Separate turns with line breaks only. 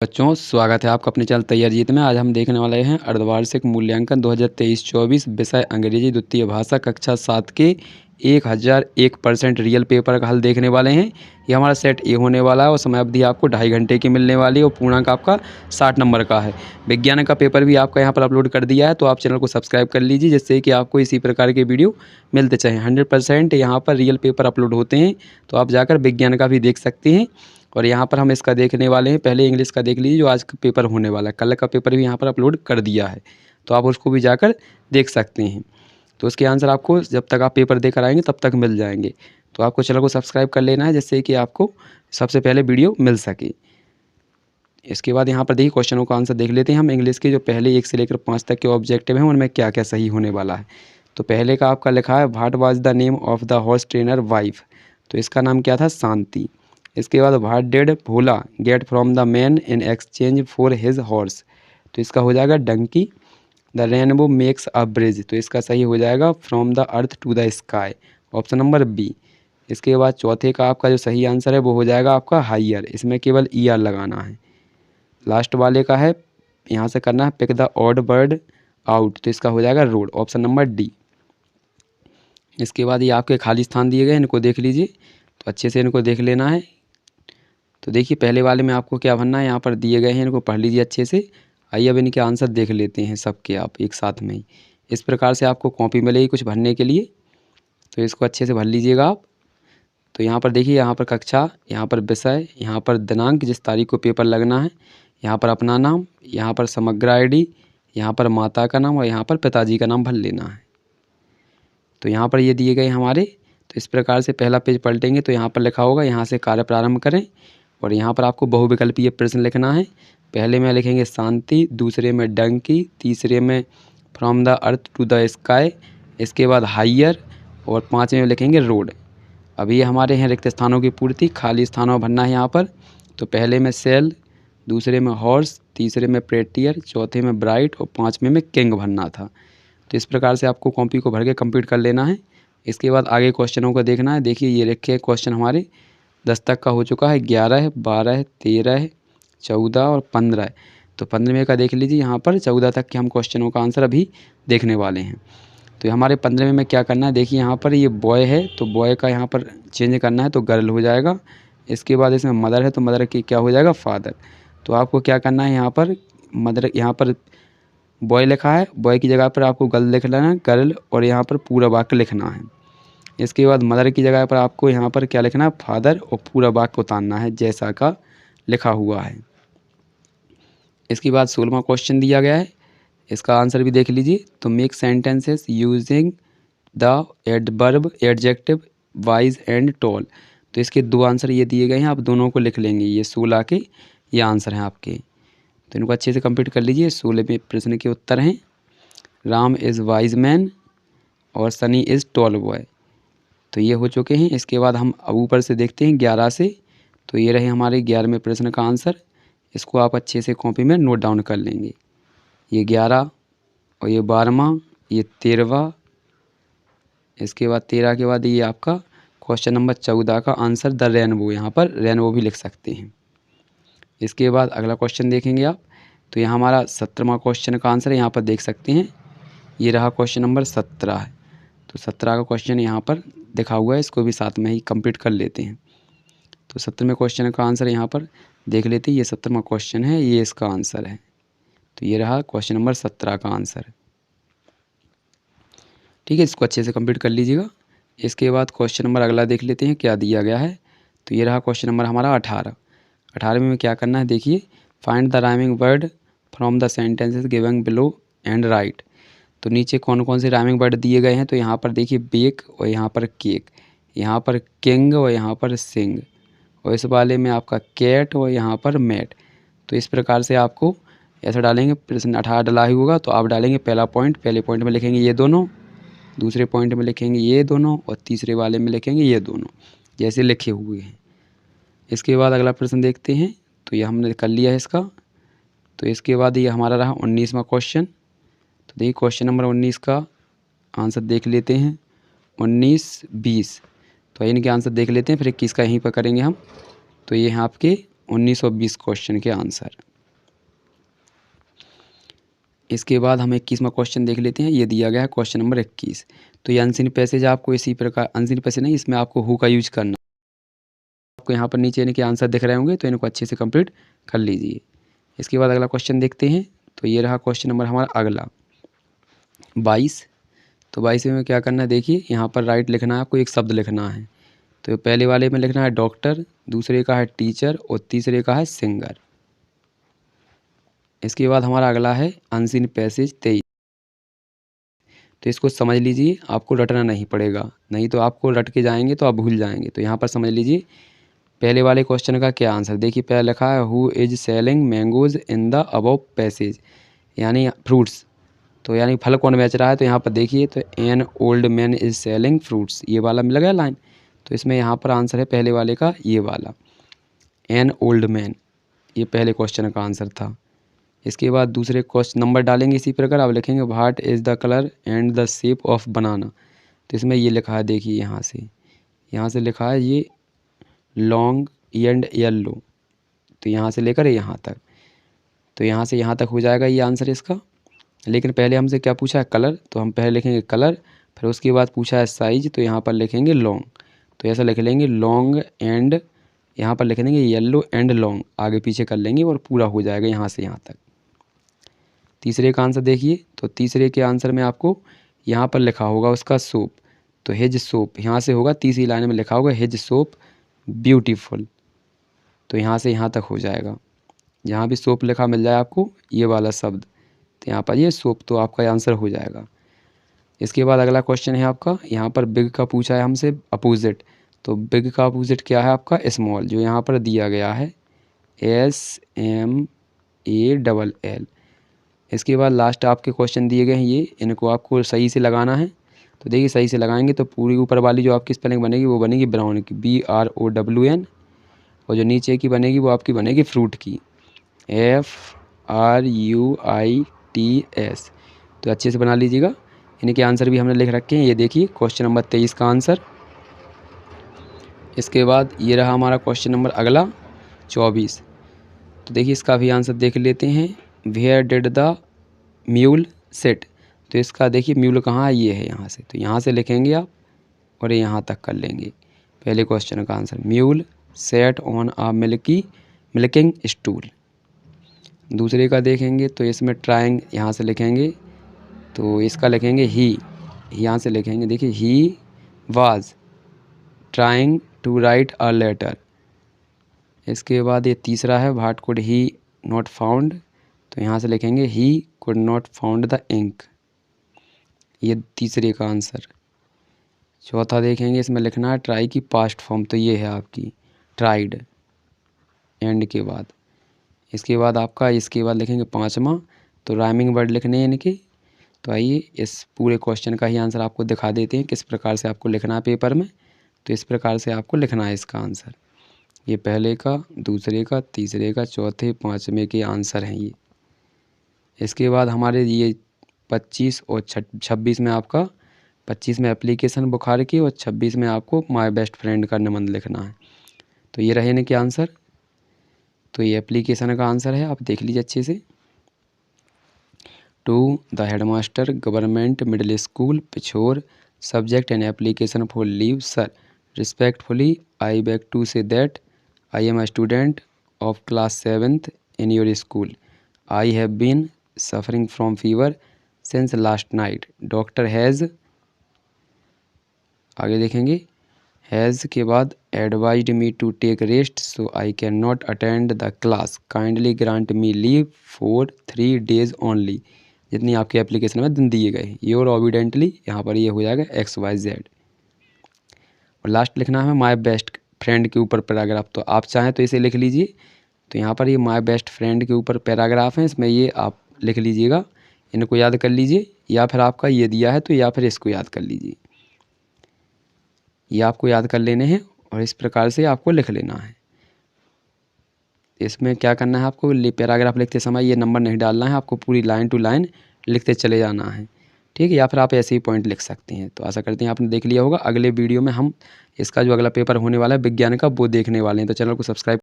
बच्चों स्वागत है आपका अपने चैनल तैयार जीत में। आज हम देखने वाले हैं अर्धवार्षिक मूल्यांकन 2023-24 विषय अंग्रेजी द्वितीय भाषा कक्षा 7 के 1001% रियल पेपर का हल देखने वाले हैं। ये हमारा सेट ए होने वाला है और समय अवधि आपको 2.5 घंटे की मिलने वाली है और पूर्णांक आपका 60 नंबर का है। विज्ञान का पेपर भी आपका यहाँ पर अपलोड कर दिया है, तो आप चैनल को सब्सक्राइब कर लीजिए जिससे कि आपको इसी प्रकार के वीडियो मिलते चाहें। 100% यहाँ पर रियल पेपर अपलोड होते हैं, तो आप जाकर विज्ञान का भी देख सकते हैं। और यहाँ पर हम इसका देखने वाले हैं। पहले इंग्लिश का देख लीजिए जो आज का पेपर होने वाला है। कल का पेपर भी यहाँ पर अपलोड कर दिया है, तो आप उसको भी जाकर देख सकते हैं। तो उसके आंसर आपको जब तक आप पेपर देकर आएंगे तब तक मिल जाएंगे। तो आपको चैनल को सब्सक्राइब कर लेना है जिससे कि आपको सबसे पहले वीडियो मिल सके। इसके बाद यहाँ पर देखिए क्वेश्चनों का आंसर देख लेते हैं हम। इंग्लिश के जो पहले 1 से लेकर 5 तक के ऑब्जेक्टिव हैं उनमें क्या क्या सही होने वाला है। तो पहले का आपका लिखा है what was the name of the horse trainer wife. तो इसका नाम क्या था? शांति। इसके बाद what did Bhola get from the man in exchange for his horse. तो इसका हो जाएगा donkey. The rainbow makes a bridge. तो इसका सही हो जाएगा from the earth to the sky, option number B. इसके बाद चौथे का आपका जो सही आंसर है वो हो जाएगा आपका हाइयर। इसमें केवल ई आर लगाना है। लास्ट वाले का है यहाँ से करना है pick the odd bird out. तो इसका हो जाएगा रोड, ऑप्शन नंबर डी। इसके बाद ये आपके खाली स्थान दिए गए, इनको देख लीजिए। तो अच्छे से इनको देख लेना है। तो देखिए पहले वाले में आपको क्या भरना है, यहाँ पर दिए गए हैं, इनको पढ़ लीजिए अच्छे से। आइए अब इनके आंसर देख लेते हैं सबके आप एक साथ में ही। इस प्रकार से आपको कॉपी मिलेगी कुछ भरने के लिए, तो इसको अच्छे से भर लीजिएगा आप। तो यहाँ पर देखिए, यहाँ पर कक्षा, यहाँ पर विषय, यहाँ पर दिनांक जिस तारीख को पेपर लगना है, यहाँ पर अपना नाम, यहाँ पर समग्र आईडी, यहाँ पर माता का नाम और यहाँ पर पिताजी का नाम भर लेना है। तो यहाँ पर ये दिए गए हमारे। तो इस प्रकार से पहला पेज पलटेंगे तो यहाँ पर लिखा होगा यहाँ से कार्य प्रारंभ करें। और यहाँ पर आपको बहुविकल्पीय प्रश्न लिखना है। पहले में लिखेंगे शांति, दूसरे में डंकी, तीसरे में from the earth to the sky, इसके बाद हाइयर और पाँचवें में लिखेंगे रोड। अभी ये हमारे हैं रिक्त स्थानों की पूर्ति, खाली स्थानों भरना है यहाँ पर। तो पहले में सेल, दूसरे में हॉर्स, तीसरे में प्रेटियर, चौथे में ब्राइट और पाँचवें में किंग भरना था। तो इस प्रकार से आपको कॉपी को भर के कंप्लीट कर लेना है। इसके बाद आगे क्वेश्चनों को देखना है। देखिए ये रखे क्वेश्चन हमारे 10 तक का हो चुका है, 11, 12, 13, 14 और 15। तो 15वें का देख लीजिए, यहाँ पर 14 तक के हम क्वेश्चनों का आंसर अभी देखने वाले हैं। तो हमारे 15वें में क्या करना है, देखिए यहाँ पर ये बॉय है तो बॉय का यहाँ पर चेंज करना है तो गर्ल हो जाएगा। इसके बाद इसमें मदर है तो मदर की क्या हो जाएगा? फादर। तो आपको क्या करना है, यहाँ पर मदर, यहाँ पर बॉय लिखा है, बॉय की जगह पर आपको गर्ल लिख लेना है, गर्ल, और यहाँ पर पूरा वाक्य लिखना है। इसके बाद मदर की जगह पर आपको यहाँ पर क्या लिखना है? फादर, और पूरा वाक्य उतारना है जैसा का लिखा हुआ है। इसके बाद 16वां क्वेश्चन दिया गया है, इसका आंसर भी देख लीजिए। तो make sentences using the adverb adjective wise and tall. तो इसके दो आंसर ये दिए गए हैं, आप दोनों को लिख लेंगे। ये 16 के ये आंसर हैं आपके, तो इनको अच्छे से कंप्लीट कर लीजिए। 16वें प्रश्न के उत्तर हैं राम इज़ वाइज मैन और सनी इज़ टॉल बॉय। तो ये हो चुके हैं। इसके बाद हम अब ऊपर से देखते हैं 11 से। तो ये रहे हमारे 11वें प्रश्न का आंसर। इसको आप अच्छे से कॉपी में नोट डाउन कर लेंगे। ये 11 और ये 12वां, ये 13वां। इसके बाद 13 के बाद ये आपका क्वेश्चन नंबर 14 का आंसर द रेनबो, यहाँ पर रेनबो भी लिख सकते हैं। इसके बाद अगला क्वेश्चन देखेंगे आप। तो यहाँ हमारा 17वां क्वेश्चन का आंसर है, यहाँ पर देख सकते हैं। ये रहा क्वेश्चन नंबर 17 है। तो 17 का क्वेश्चन यहाँ पर दिखा हुआ है, इसको भी साथ में ही कंप्लीट कर लेते हैं। तो 17वें क्वेश्चन का आंसर यहाँ पर देख लेते हैं। ये 17वां क्वेश्चन है, ये इसका आंसर है। तो ये रहा क्वेश्चन नंबर 17 का आंसर। ठीक है, इसको अच्छे से कंप्लीट कर लीजिएगा। इसके बाद क्वेश्चन नंबर अगला देख लेते हैं क्या दिया गया है। तो ये रहा क्वेश्चन नंबर हमारा 18। 18वें में क्या करना है, देखिए find the rhyming word from the sentences given below and right. तो नीचे कौन कौन से राइमिंग वर्ड दिए गए हैं। तो यहाँ पर देखिए बेक और यहाँ पर केक, यहाँ पर किंग और यहाँ पर सिंग, और इस वाले में आपका कैट और यहाँ पर मैट। तो इस प्रकार से आपको ऐसा डालेंगे। प्रश्न 18 डला ही होगा तो आप डालेंगे पहला पॉइंट, पहले पॉइंट में लिखेंगे ये दोनों, दूसरे पॉइंट में लिखेंगे ये दोनों और तीसरे वाले में लिखेंगे ये दोनों, जैसे लिखे हुए हैं। इसके बाद अगला प्रश्न देखते हैं। तो ये हमने कर लिया है इसका। तो इसके बाद ये हमारा रहा 19वां क्वेश्चन। तो देखिए क्वेश्चन नंबर 19 का आंसर देख लेते हैं। 19, 20, तो इनके आंसर देख लेते हैं, फिर 21 का यहीं पर करेंगे हम। तो ये हैं आपके 1920 क्वेश्चन के आंसर। इसके बाद हम 21वां क्वेश्चन देख लेते हैं। ये दिया गया है क्वेश्चन नंबर 21। तो ये अनसीन पैसेज आपको इसी प्रकार, अनसीन पैसेज नहीं, इसमें आपको हु का यूज करना। आपको यहाँ पर नीचे इनके आंसर दिख रहे होंगे, तो इनको अच्छे से कंप्लीट कर लीजिए। इसके बाद अगला क्वेश्चन देखते हैं। तो ये रहा क्वेश्चन नंबर हमारा अगला 22। तो 22 में क्या करना है, देखिए यहाँ पर राइट लिखना है, आपको एक शब्द लिखना है। तो पहले वाले में लिखना है डॉक्टर, दूसरे का है टीचर और तीसरे का है सिंगर। इसके बाद हमारा अगला है अनसीन पैसेज 23। तो इसको समझ लीजिए, आपको रटना नहीं पड़ेगा, नहीं तो आपको रट के जाएंगे तो आप भूल जाएंगे। तो यहाँ पर समझ लीजिए पहले वाले क्वेश्चन का क्या आंसर। देखिए पहले लिखा है who is selling mangoes in the above passage, यानी फ्रूट्स, तो यानी फल कौन बेच रहा है। तो यहाँ पर देखिए तो an old man is selling fruits, ये वाला मिल गया लाइन। तो इसमें यहाँ पर आंसर है पहले वाले का ये वाला, एन ओल्ड मैन, ये पहले क्वेश्चन का आंसर था। इसके बाद दूसरे क्वेश्चन नंबर डालेंगे इसी प्रकार, अब लिखेंगे what is the colour and the shape of बनाना। तो इसमें ये लिखा है, देखिए यहाँ से लिखा है ये लॉन्ग एंड येलो, तो यहाँ से लेकर यहाँ तक, तो यहाँ से यहाँ तक हो जाएगा ये आंसर इसका। लेकिन पहले हमसे क्या पूछा है, कलर, तो हम पहले लिखेंगे कलर, फिर उसके बाद पूछा है साइज, तो यहाँ पर लिखेंगे लॉन्ग। तो ऐसा लिख लेंगे लॉन्ग एंड, यहाँ पर लिख देंगे येलो एंड लॉन्ग, आगे पीछे कर लेंगे और पूरा हो जाएगा यहाँ से यहाँ तक। तीसरे का आंसर देखिए, तो तीसरे के आंसर में आपको यहाँ पर लिखा होगा उसका सोप, तो हिज सोप यहाँ से होगा, तीसरी लाइन में लिखा होगा हिज सोप ब्यूटीफुल, तो यहाँ से यहाँ तक हो जाएगा। जहाँ भी सोप लिखा मिल जाए आपको ये वाला शब्द, तो यहाँ पर ये सोप, तो आपका आंसर हो जाएगा। इसके बाद अगला क्वेश्चन है आपका, यहाँ पर बिग का पूछा है हमसे अपोजिट। तो बिग का अपोजिट क्या है आपका, स्मॉल, जो यहाँ पर दिया गया है SMALL। इसके बाद लास्ट आपके क्वेश्चन दिए गए हैं ये, इनको आपको सही से लगाना है। तो देखिए सही से लगाएंगे तो पूरी ऊपर वाली जो आपकी स्पेलिंग बनेगी वो बनेगी ब्राउन की, BROWN, और जो नीचे की बनेगी वो आपकी बनेगी फ्रूट की, FRUITS। तो अच्छे से बना लीजिएगा। इनके आंसर भी हमने लिख रखे हैं, ये देखिए क्वेश्चन नंबर 23 का आंसर। इसके बाद ये रहा हमारा क्वेश्चन नंबर अगला 24। तो देखिए इसका भी आंसर देख लेते हैं। Where did the mule sit, तो इसका देखिए म्यूल कहाँ है, ये है यहाँ से, तो यहाँ से लिखेंगे आप और यहाँ तक कर लेंगे। पहले क्वेश्चन का answer mule set on a milking stool. दूसरे का देखेंगे तो इसमें ट्राइंग, यहाँ से लिखेंगे, तो इसका लिखेंगे ही, यहाँ से लिखेंगे, देखिए he was trying to write a letter. इसके बाद ये तीसरा है what could he not found, तो यहाँ से लिखेंगे he could not found the ink, ये तीसरे का आंसर। चौथा देखेंगे, इसमें लिखना है ट्राई की पास्ट फॉर्म, तो ये है आपकी ट्राइड, एंड के बाद। इसके बाद आपका, इसके बाद लिखेंगे पाँचवा, तो राइमिंग वर्ड लिखने हैं इनके। तो आइए इस पूरे क्वेश्चन का ही आंसर आपको दिखा देते हैं किस प्रकार से आपको लिखना है पेपर में। तो इस प्रकार से आपको लिखना है इसका आंसर, ये पहले का, दूसरे का, तीसरे का, चौथे, पाँचवें के आंसर हैं ये। इसके बाद हमारे ये 25 और 26 में आपका, 25 में एप्लीकेशन बुखार की और 26 में आपको माय बेस्ट फ्रेंड का निबंध लिखना है। तो ये रहे इनके आंसर। तो ये एप्लीकेशन का आंसर है, आप देख लीजिए अच्छे से। To the headmaster government middle school Pichhor, subject and application for leave sir, respectfully I beg to say that I am a student of class 7th in your school. I have been suffering from fever since last night. Doctor has, आगे देखेंगे, has के बाद advised me to take rest so I cannot attend the class. Kindly grant me leave for 3 days only. जितनी आपके application में दिन दिए गए, योर ओबिडेंटली, यहाँ पर ये हो जाएगा XYZ। और लास्ट लिखना है माई बेस्ट फ्रेंड के ऊपर पैराग्राफ, तो आप चाहें तो इसे लिख लीजिए। तो यहाँ पर ये माय बेस्ट फ्रेंड के ऊपर पैराग्राफ है, इसमें ये आप लिख लीजिएगा, इनको याद कर लीजिए, या फिर आपका ये दिया है तो या फिर इसको याद कर लीजिए। ये आपको याद कर लेने हैं और इस प्रकार से आपको लिख लेना है। इसमें क्या करना है आपको, पैराग्राफ लिखते समय ये नंबर नहीं डालना है, आपको पूरी लाइन टू लाइन लिखते चले जाना है, ठीक है। या फिर आप ऐसे ही पॉइंट लिख सकते हैं। तो आशा करते हैं आपने देख लिया होगा। अगले वीडियो में हम इसका जो अगला पेपर होने वाला है विज्ञान का, वो देखने वाले हैं। तो चैनल को सब्सक्राइब